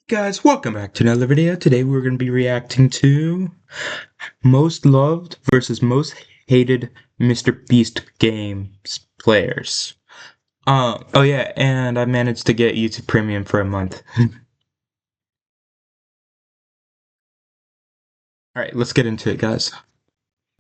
Guys, welcome back to another video. Today we're going to be reacting to most loved versus most hated MrBeast games players. Oh yeah, and I managed to get YouTube Premium for a month. Alright, let's get into it, guys.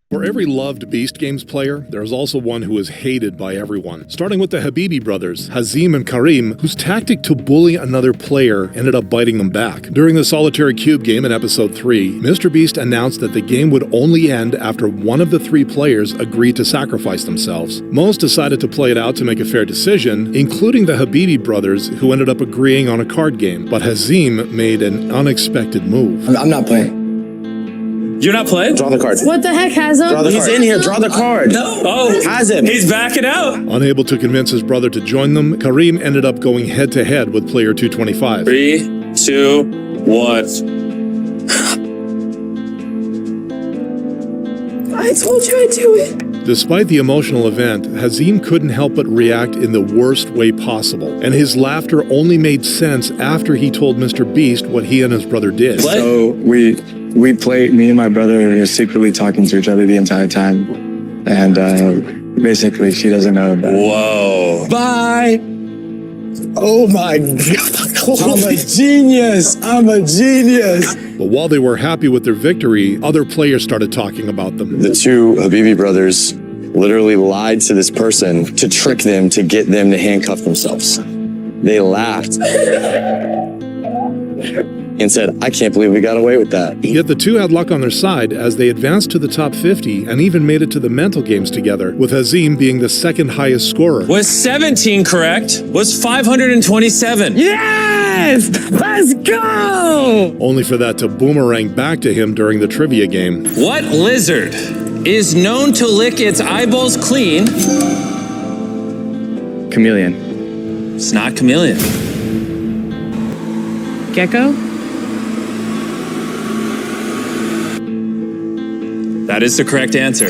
For every loved Beast Games player, there is also one who is hated by everyone. Starting with the Habibi brothers, Hazim and Karim, whose tactic to bully another player ended up biting them back. During the Solitary Cube game in Episode 3, MrBeast announced that the game would only end after one of the three players agreed to sacrifice themselves. Most decided to play it out to make a fair decision, including the Habibi brothers, who ended up agreeing on a card game. But Hazim made an unexpected move. I'm not playing. You're not playing? Draw the card. What the heck, Hazim? Draw the card. He's in here. Draw the card. No. Oh, Hazim. He's backing out. Unable to convince his brother to join them, Karim ended up going head-to-head with player 225. 3, 2, 1. I told you I'd do it. Despite the emotional event, Hazim couldn't help but react in the worst way possible, and his laughter only made sense after he told MrBeast what he and his brother did. What? So we played, me and my brother were secretly talking to each other the entire time, and basically she doesn't know about it. Whoa. Bye. Oh my God. I'm a genius. I'm a genius. But while they were happy with their victory, other players started talking about them. The two Habibi brothers literally lied to this person to trick them, to get them to handcuff themselves. They laughed and said, I can't believe we got away with that. Yet the two had luck on their side as they advanced to the top 50 and even made it to the mental games together, with Hazim being the second highest scorer. Was 17 correct? Was 527? Yes! Let's go! Only for that to boomerang back to him during the trivia game. What lizard is known to lick its eyeballs clean? Chameleon. It's not chameleon. Gecko? That is the correct answer.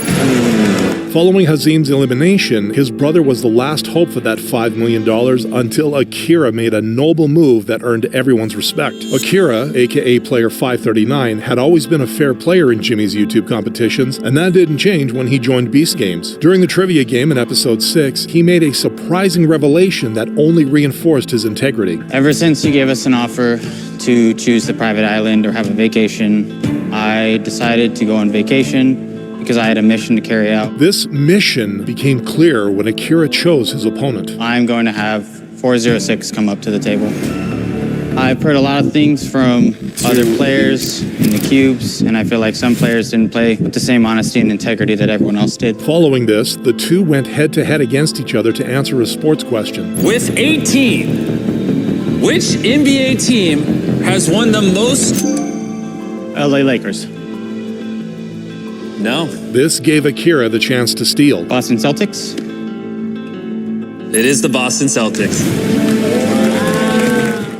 Following Hazim's elimination, his brother was the last hope for that $5 million until Akira made a noble move that earned everyone's respect. Akira, aka Player 539, had always been a fair player in Jimmy's YouTube competitions, and that didn't change when he joined Beast Games. During the trivia game in Episode 6, he made a surprising revelation that only reinforced his integrity. Ever since you gave us an offer to choose the private island or have a vacation, I decided to go on vacation because I had a mission to carry out. This mission became clear when Akira chose his opponent. I'm going to have 406 come up to the table. I've heard a lot of things from other players in the cubes, and I feel like some players didn't play with the same honesty and integrity that everyone else did. Following this, the two went head-to-head against each other to answer a sports question. With 18, which NBA team has won the most? LA Lakers. No. This gave Akira the chance to steal. Boston Celtics. It is the Boston Celtics.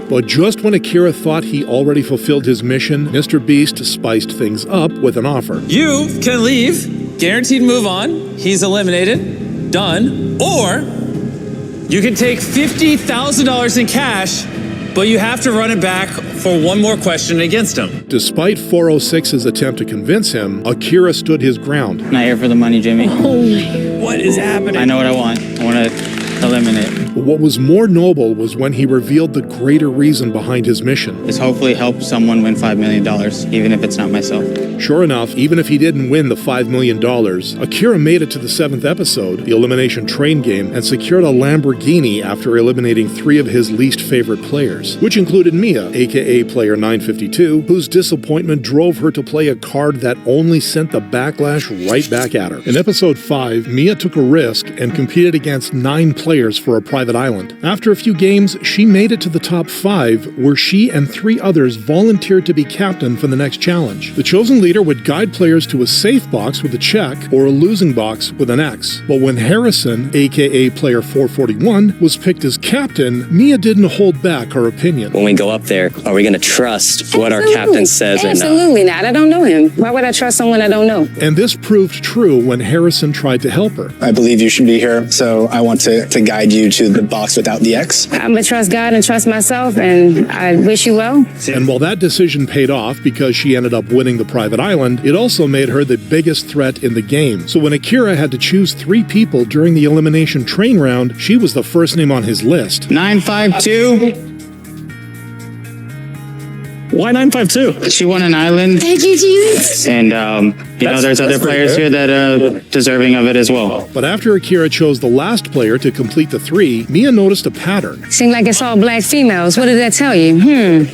But just when Akira thought he already fulfilled his mission, MrBeast spiced things up with an offer. You can leave, guaranteed move on, he's eliminated, done, or you can take $50,000 in cash, but you have to run it back for one more question against him. Despite 406's attempt to convince him, Akira stood his ground. Not here for the money, Jimmy. What is happening? I know what I want. I want to eliminate. But what was more noble was when he revealed the greater reason behind his mission. This hopefully helps someone win $5 million, even if it's not myself. Sure enough, even if he didn't win the $5 million, Akira made it to the 7th episode, the Elimination Train game, and secured a Lamborghini after eliminating 3 of his least favorite players, which included Mia, aka Player 952, whose disappointment drove her to play a card that only sent the backlash right back at her. In Episode 5, Mia took a risk and competed against 9 players for a private island. After a few games, she made it to the top 5, where she and 3 others volunteered to be captain for the next challenge. The chosen leader would guide players to a safe box with a check or a losing box with an X. But when Harrison, aka Player 441, was picked as captain, Mia didn't hold back her opinion. When we go up there, are we going to trust what our captain says or not? Absolutely not. I don't know him. Why would I trust someone I don't know? And this proved true when Harrison tried to help her. I believe you should be here, so I want to to guide you to the box without the X? I'm gonna trust God and trust myself, and I wish you well. And while that decision paid off because she ended up winning the private island, it also made her the biggest threat in the game. So when Akira had to choose 3 people during the elimination train round, she was the first name on his list. 952. Why 952? She won an island. Thank you, Jesus. And, there's other players here that are deserving of it as well. But after Akira chose the last player to complete the 3, Mia noticed a pattern. Seems like it's all black females. What did that tell you?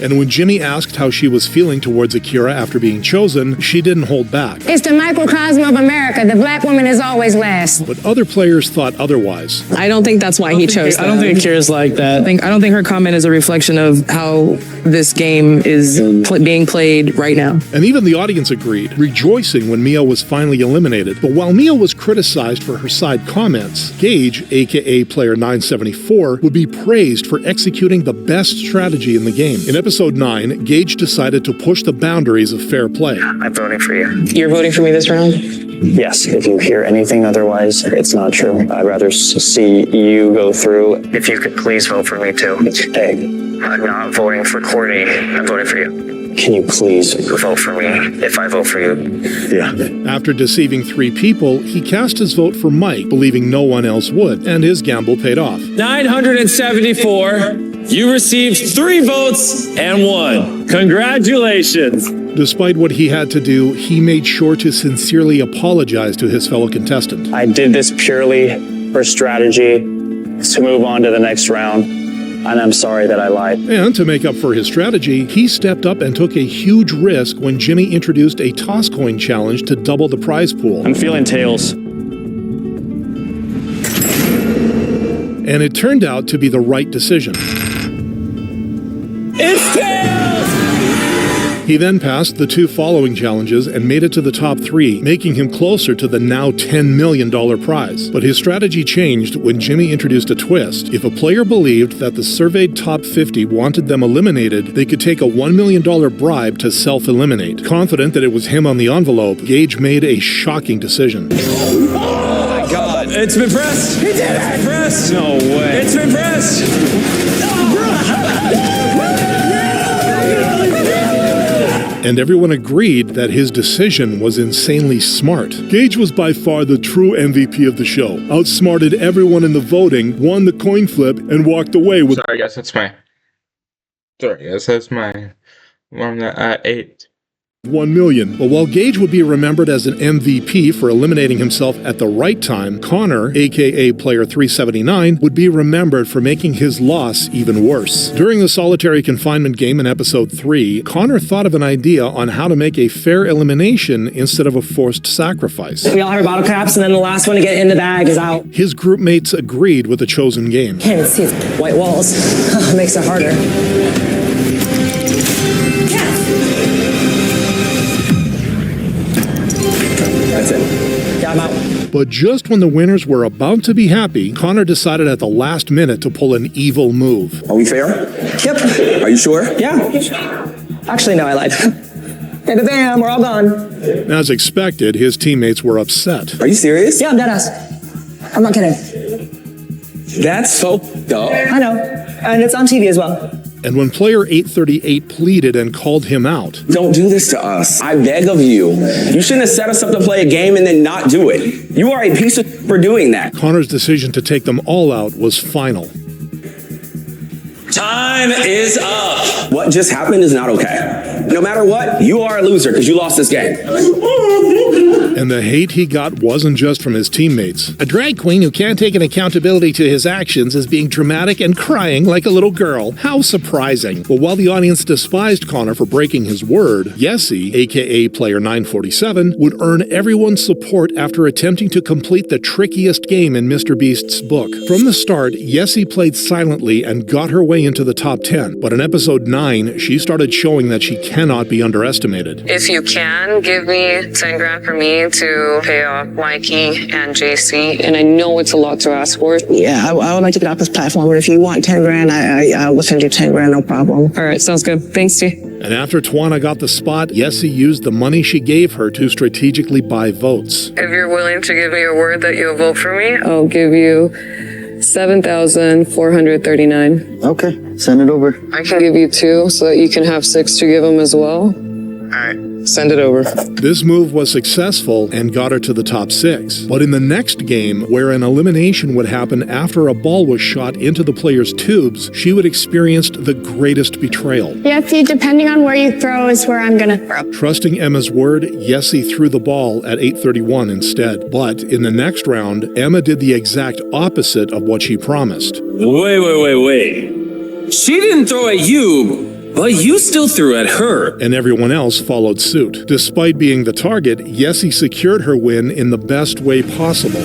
And when Jimmy asked how she was feeling towards Akira after being chosen, she didn't hold back. It's the microcosm of America. The black woman is always last. But other players thought otherwise. I don't think that's why he chose I don't think Akira's like that. I don't think her comment is a reflection of how this game is being played right now. And even the audience agreed, rejoicing when Mia was finally eliminated. But while Mia was criticized for her side comments, Gage, aka Player 974, would be praised for executing the best strategy in the game. In episode 9, Gage decided to push the boundaries of fair play. I'm voting for you. You're voting for me this round? Yes, if you hear anything otherwise, it's not true. I'd rather see you go through. If you could please vote for me too. Hey, I'm not voting for Courtney. I'm voting for you. Can you please vote for me if I vote for you? Yeah. After deceiving 3 people, he cast his vote for Mike, believing no one else would, and his gamble paid off. 974. You received 3 votes and won. Congratulations. Despite what he had to do, he made sure to sincerely apologize to his fellow contestant. I did this purely for strategy to move on to the next round, and I'm sorry that I lied. And to make up for his strategy, he stepped up and took a huge risk when Jimmy introduced a toss coin challenge to double the prize pool. I'm feeling tails. And it turned out to be the right decision. It's tails! He then passed the 2 following challenges and made it to the top 3, making him closer to the now $10 million prize. But his strategy changed when Jimmy introduced a twist. If a player believed that the surveyed top 50 wanted them eliminated, they could take a $1 million bribe to self-eliminate. Confident that it was him on the envelope, Gage made a shocking decision. Oh my God. It's been pressed. He did it. It's been pressed. No way. It's been pressed. And everyone agreed that his decision was insanely smart. Gage was by far the true MVP of the show. Outsmarted everyone in the voting, won the coin flip, and walked away with... Sorry guys, that's my one at 8. 1 million. But while Gage would be remembered as an MVP for eliminating himself at the right time, Connor, aka Player 379, would be remembered for making his loss even worse. During the solitary confinement game in episode 3, Connor thought of an idea on how to make a fair elimination instead of a forced sacrifice. We all have our bottle caps, and then the last one to get in the bag is out. His group mates agreed with the chosen game. Can't even see his white walls. Makes it harder. That's it. Yeah, I'm out. But just when the winners were about to be happy, Connor decided at the last minute to pull an evil move. Are we fair? Yep. Are you sure? Yeah. Actually, no, I lied. Hey, bam, we're all gone. As expected, his teammates were upset. Are you serious? Yeah, I'm deadass. I'm not kidding. That's so dumb. I know. And it's on TV as well. And when player 838 pleaded and called him out, Don't do this to us. I beg of you. You shouldn't have set us up to play a game and then not do it. You are a piece of for doing that. Connor's decision to take them all out was final. Time is up. What just happened is not okay. No matter what, you are a loser because you lost this game. And the hate he got wasn't just from his teammates. A drag queen who can't take an accountability to his actions is being dramatic and crying like a little girl. How surprising. But while the audience despised Connor for breaking his word, Yesessie, aka Player 947, would earn everyone's support after attempting to complete the trickiest game in MrBeast's book. From the start, Yesessie played silently and got her way into the top 10. But in episode 9, she started showing that she cannot be underestimated. If you can, give me 10 grand for me to pay off Mikey and JC. And I know it's a lot to ask for. Yeah, I would like to get off this platform, but if you want 10 grand, I will send you 10 grand, no problem. All right, sounds good. Thanks, T. And after Tuana got the spot, Yesessie used the money she gave her to strategically buy votes. If you're willing to give me a word that you'll vote for me, I'll give you $7,439. Okay, send it over. I can give you 2 so that you can have 6 to give him as well. Alright, send it over. This move was successful and got her to the top 6. But in the next game, where an elimination would happen after a ball was shot into the player's tubes, she would experience the greatest betrayal. Yessie, depending on where you throw is where I'm gonna throw. Trusting Emma's word, Yessie threw the ball at 831 instead. But in the next round, Emma did the exact opposite of what she promised. Wait. She didn't throw at you, but you still threw at her. And everyone else followed suit. Despite being the target, Yessie secured her win in the best way possible.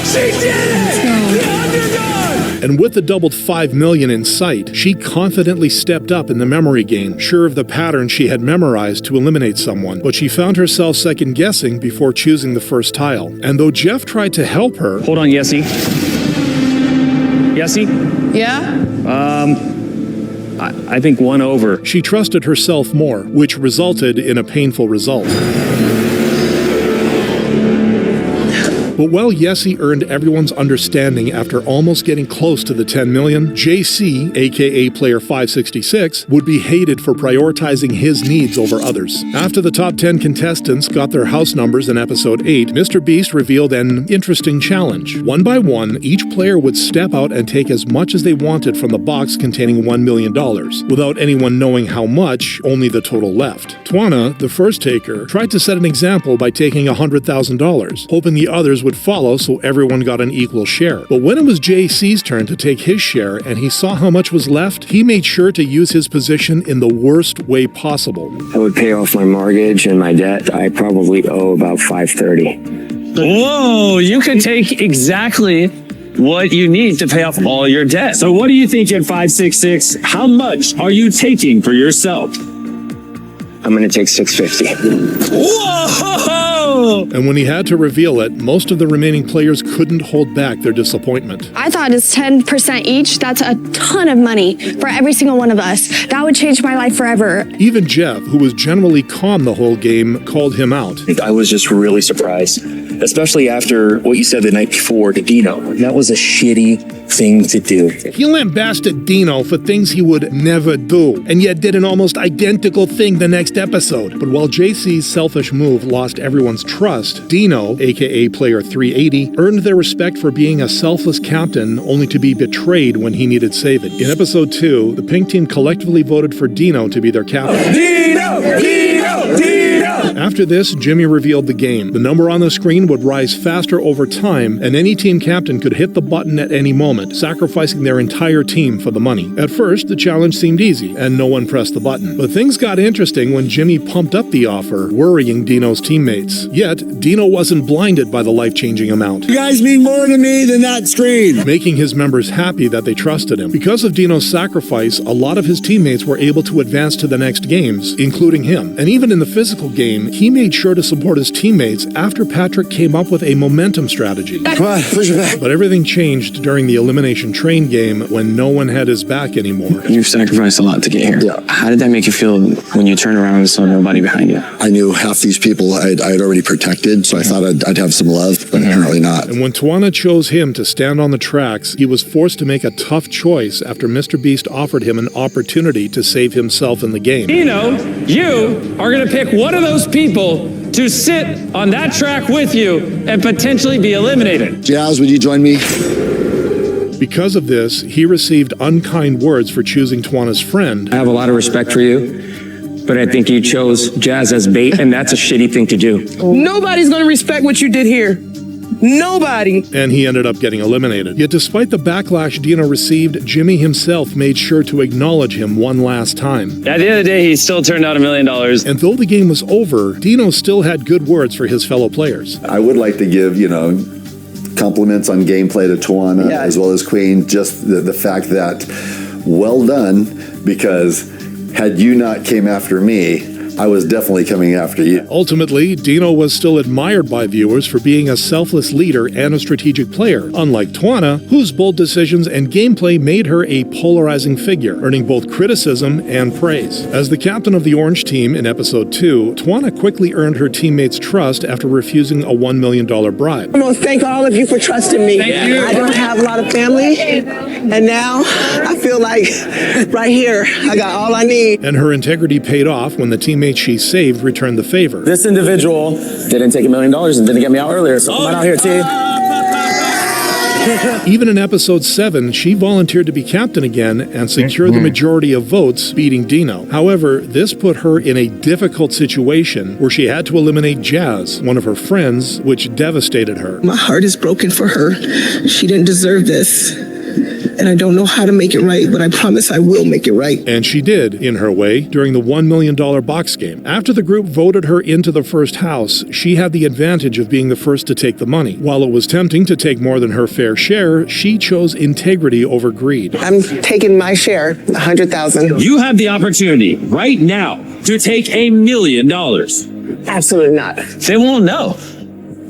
She did it! The underdog! And with the doubled $5 million in sight, she confidently stepped up in the memory game, sure of the pattern she had memorized to eliminate someone. But she found herself second-guessing before choosing the first tile. And though Jeff tried to help her... Hold on, Yessie. Yessie? Yeah? I think 1 over. She trusted herself more, which resulted in a painful result. But while Yessie earned everyone's understanding after almost getting close to the 10 million, JC, aka Player 566, would be hated for prioritizing his needs over others. After the top 10 contestants got their house numbers in episode 8, MrBeast revealed an interesting challenge. One by one, each player would step out and take as much as they wanted from the box containing $1 million. Without anyone knowing how much, only the total left. Tuana, the first taker, tried to set an example by taking $100,000, hoping the others would follow so everyone got an equal share. But when it was JC's turn to take his share and he saw how much was left, he made sure to use his position in the worst way possible. I would pay off my mortgage and my debt. I probably owe about $530. Whoa, you can take exactly what you need to pay off all your debt. So what do you think at 566? How much are you taking for yourself? I'm gonna take $650. Whoa! And when he had to reveal it, most of the remaining players couldn't hold back their disappointment. I thought it's 10% each. That's a ton of money for every single one of us. That would change my life forever. Even Jeff, who was generally calm the whole game, called him out. I was just really surprised, especially after what you said the night before to Dino. That was a shitty thing to do. He lambasted Dino for things he would never do, and yet did an almost identical thing the next episode. But while JC's selfish move lost everyone's trust, Dino, aka Player 380, earned their respect for being a selfless captain only to be betrayed when he needed saving. In episode 2, the pink team collectively voted for Dino to be their captain. Dino! After this, Jimmy revealed the game. The number on the screen would rise faster over time, and any team captain could hit the button at any moment, sacrificing their entire team for the money. At first, the challenge seemed easy, and no one pressed the button. But things got interesting when Jimmy pumped up the offer, worrying Dino's teammates. Yet, Dino wasn't blinded by the life-changing amount. You guys mean more to me than that screen. Making his members happy that they trusted him. Because of Dino's sacrifice, a lot of his teammates were able to advance to the next games, including him. And even in the physical game, he made sure to support his teammates after Patrick came up with a momentum strategy. Come on, push it back. But everything changed during the elimination train game when no one had his back anymore. You've sacrificed a lot to get here. Yeah. How did that make you feel when you turned around and saw nobody behind you? I knew half these people I had already protected, so I thought I'd have some love, but apparently not. And when Tuana chose him to stand on the tracks, he was forced to make a tough choice after MrBeast offered him an opportunity to save himself in the game. Dino, you are going to pick one of those people to sit on that track with you and potentially be eliminated. Jazz, would you join me? Because of this, he received unkind words for choosing Tuana's friend. I have a lot of respect for you, but I think you chose Jazz as bait, and that's a shitty thing to do. Nobody's gonna respect what you did here. Nobody. And he ended up getting eliminated. Yet despite the backlash Dino received, Jimmy himself made sure to acknowledge him one last time. At the end of the day, he still turned out $1 million. And though the game was over, Dino still had good words for his fellow players. I would like to give, compliments on gameplay to Tuana as well as Queen. Just the fact that well done, because had you not came after me, I was definitely coming after you. Ultimately, Dino was still admired by viewers for being a selfless leader and a strategic player, unlike Tuana, whose bold decisions and gameplay made her a polarizing figure, earning both criticism and praise. As the captain of the Orange team in episode 2, Tuana quickly earned her teammates' trust after refusing a $1 million bribe. I want to thank all of you for trusting me. Thank you. I don't have a lot of family, and now I feel like right here, I got all I need. And her integrity paid off when the teammates she saved returned the favor. This individual didn't take $1 million and didn't get me out earlier, so come on out here, T. Even in episode 7, she volunteered to be captain again and secured the majority of votes, beating Dino. However, this put her in a difficult situation where she had to eliminate Jazz, one of her friends, which devastated her. My heart is broken for her. She didn't deserve this. And I don't know how to make it right, but I promise I will make it right. And she did, in her way, during the $1 million box game. After the group voted her into the first house, she had the advantage of being the first to take the money. While it was tempting to take more than her fair share, she chose integrity over greed. I'm taking my share, $100,000. You have the opportunity right now to take $1 million. Absolutely not. They won't know.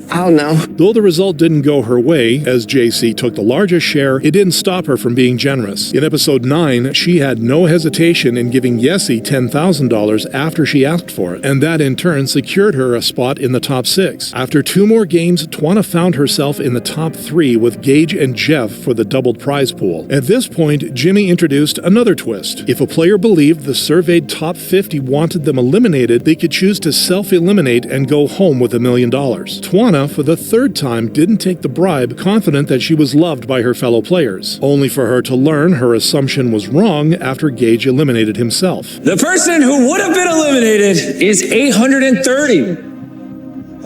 I'll know. Though the result didn't go her way, as JC took the largest share, it didn't stop her from being generous. In episode 9, she had no hesitation in giving Yesessie $10,000 after she asked for it, and that in turn secured her a spot in the top 6. After 2 more games, Tuana found herself in the top 3 with Gage and Jeff for the doubled prize pool. At this point, Jimmy introduced another twist. If a player believed the surveyed top 50 wanted them eliminated, they could choose to self-eliminate and go home with $1 million. Tuana, for the 3rd time, didn't take the bribe, confident that she was loved by her fellow players, only for her to learn her assumption was wrong after Gage eliminated himself. The person who would have been eliminated is 830.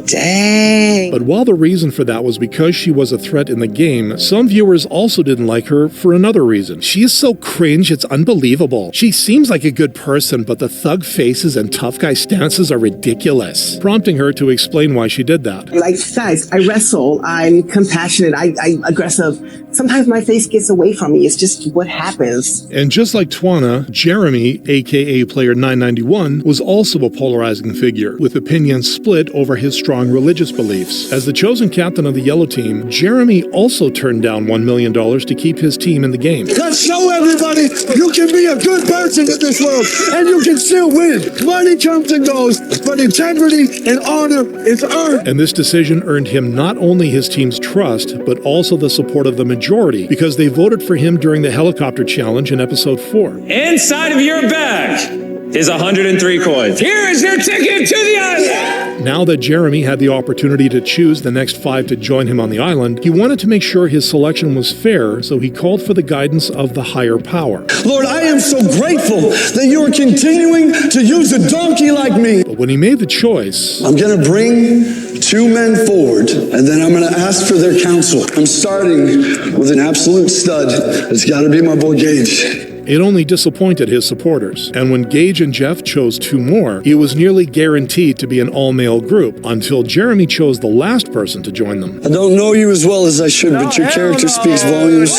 Dang. But while the reason for that was because she was a threat in the game, some viewers also didn't like her for another reason. She is so cringe, it's unbelievable. She seems like a good person, but the thug faces and tough guy stances are ridiculous, prompting her to explain why she did that. Like, guys, I wrestle, I'm compassionate, I'm aggressive. Sometimes my face gets away from me. It's just what happens. And just like Tuana, Jeremy, aka Player 991, was also a polarizing figure, with opinions split over his strong religious beliefs. As the chosen captain of the yellow team, Jeremy also turned down $1 million to keep his team in the game. Let's show everybody you can be a good person in this world, and you can still win. Money comes and goes, but integrity and honor is earned. And this decision earned him not only his team's trust, but also the support of the majority, because they voted for him during the helicopter challenge in episode 4. Inside of your bag is 103 coins. Here is your ticket to the island. Now that Jeremy had the opportunity to choose the next 5 to join him on the island, he wanted to make sure his selection was fair, so he called for the guidance of the higher power. Lord, I am so grateful that you are continuing to use a donkey like me. But when he made the choice, I'm going to bring 2 men forward, and then I'm going to ask for their counsel. I'm starting with an absolute stud. It's got to be my boy Gage. it only disappointed his supporters. And when Gage and Jeff chose 2 more, it was nearly guaranteed to be an all-male group until Jeremy chose the last person to join them. I don't know you as well as I should, but your character speaks volumes.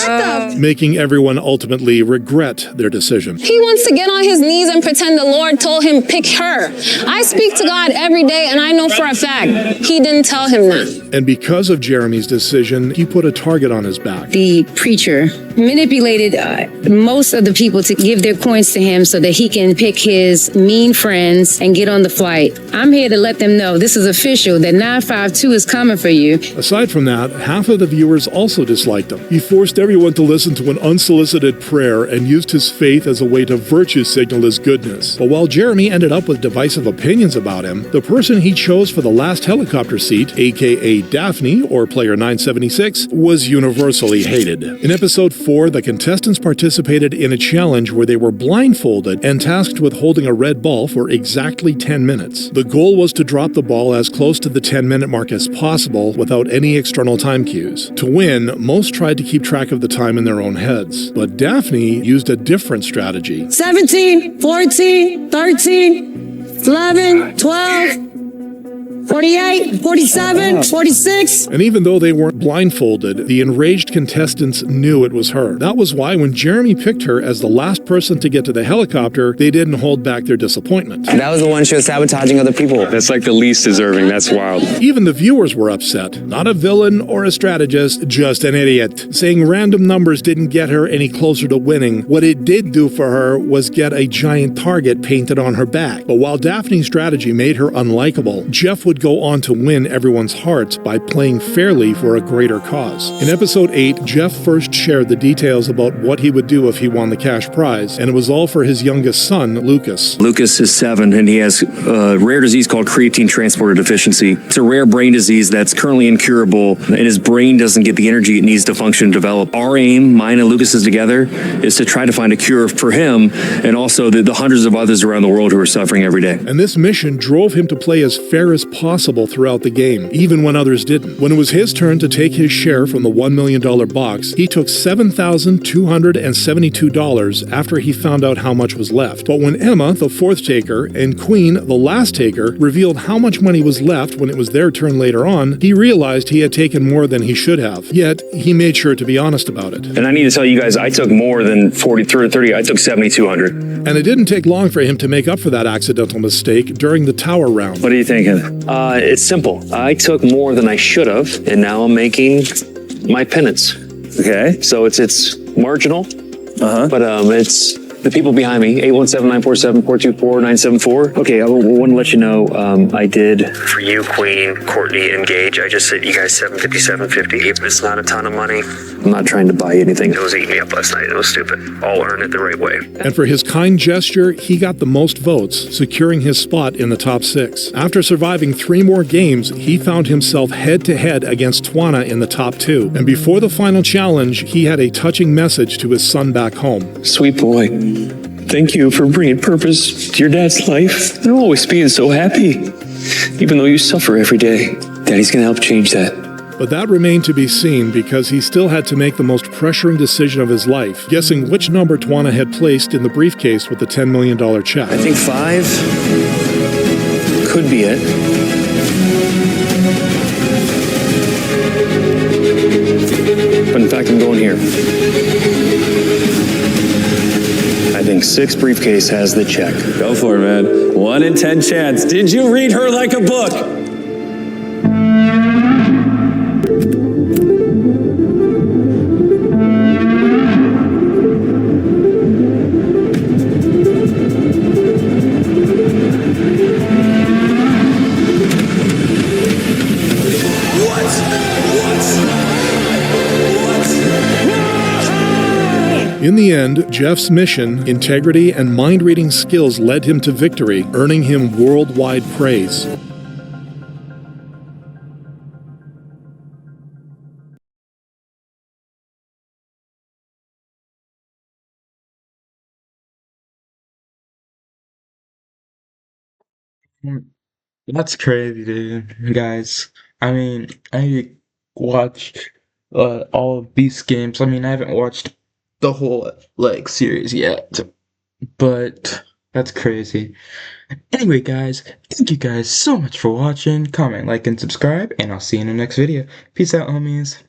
Making everyone ultimately regret their decision. He wants to get on his knees and pretend the Lord told him pick her. I speak to God every day and I know for a fact he didn't tell him that. And because of Jeremy's decision, he put a target on his back. The preacher manipulated most of the people to give their coins to him so that he can pick his mean friends and get on the flight. I'm here to let them know this is official, that 952 is coming for you. Aside from that, half of the viewers also disliked him. He forced everyone to listen to an unsolicited prayer and used his faith as a way to virtue signal his goodness. But while Jeremy ended up with divisive opinions about him, the person he chose for the last helicopter seat, aka Daphne, or Player 976, was universally hated. In episode 4, the contestants participated in a challenge where they were blindfolded and tasked with holding a red ball for exactly 10 minutes. The goal was to drop the ball as close to the 10-minute mark as possible without any external time cues. To win, most tried to keep track of the time in their own heads, but Daphne used a different strategy. 17, 14, 13, 11, 12. 48, 47, 46. And even though they weren't blindfolded, the enraged contestants knew it was her. That was why when Jeremy picked her as the last person to get to the helicopter, they didn't hold back their disappointment. That was the one she was sabotaging other people. That's like the least deserving. That's wild. Even the viewers were upset. Not a villain or a strategist, just an idiot. Saying random numbers didn't get her any closer to winning. What it did do for her was get a giant target painted on her back. But while Daphne's strategy made her unlikable, Jeff would go on to win everyone's hearts by playing fairly for a greater cause. In episode 8, Jeff first shared the details about what he would do if he won the cash prize, and it was all for his youngest son, Lucas. Lucas is 7, and he has a rare disease called creatine transporter deficiency. It's a rare brain disease that's currently incurable, and his brain doesn't get the energy it needs to function and develop. Our aim, mine and Lucas's together, is to try to find a cure for him and also the hundreds of others around the world who are suffering every day. And this mission drove him to play as fair as possible throughout the game, even when others didn't. When it was his turn to take his share from the $1 million box, he took $7,272 after he found out how much was left. But when Emma, the fourth taker, and Queen, the last taker, revealed how much money was left when it was their turn later on, he realized he had taken more than he should have. Yet, he made sure to be honest about it. And I need to tell you guys, I took more than 30, I took 7,200. And it didn't take long for him to make up for that accidental mistake during the tower round. What are you thinking? It's simple. I took more than I should have, and now I'm making my penance. Okay, so it's marginal, but it's the people behind me, 817-947-424-974. Okay, I want to let you know, I did. For you, Queen, Courtney, and Gage, I just said you guys $750. It's not a ton of money. I'm not trying to buy anything. It was eating me up last night. It was stupid. I'll earn it the right way. And for his kind gesture, he got the most votes, securing his spot in the top 6. After surviving 3 more games, he found himself head-to-head against Tuana in the top 2. And before the final challenge, he had a touching message to his son back home. Sweet boy, thank you for bringing purpose to your dad's life and always being so happy, even though you suffer every day. Daddy's gonna help change that. But that remained to be seen because he still had to make the most pressuring decision of his life, guessing which number Tuana had placed in the briefcase with the $10 million check. I think 5 could be it. But in fact, I'm going here. I think 6 briefcase has the check. Go for it, man. 1 in 10 chance. Did you read her like a book? In the end, Jeff's mission, integrity, and mind-reading skills led him to victory, earning him worldwide praise. That's crazy, dude, guys. I mean, I watched all of Beast games. I mean, I haven't watched the whole series yet, but that's crazy. Anyway, guys, thank you guys so much for watching. Comment, like, and subscribe, and I'll see you in the next video. Peace out, homies.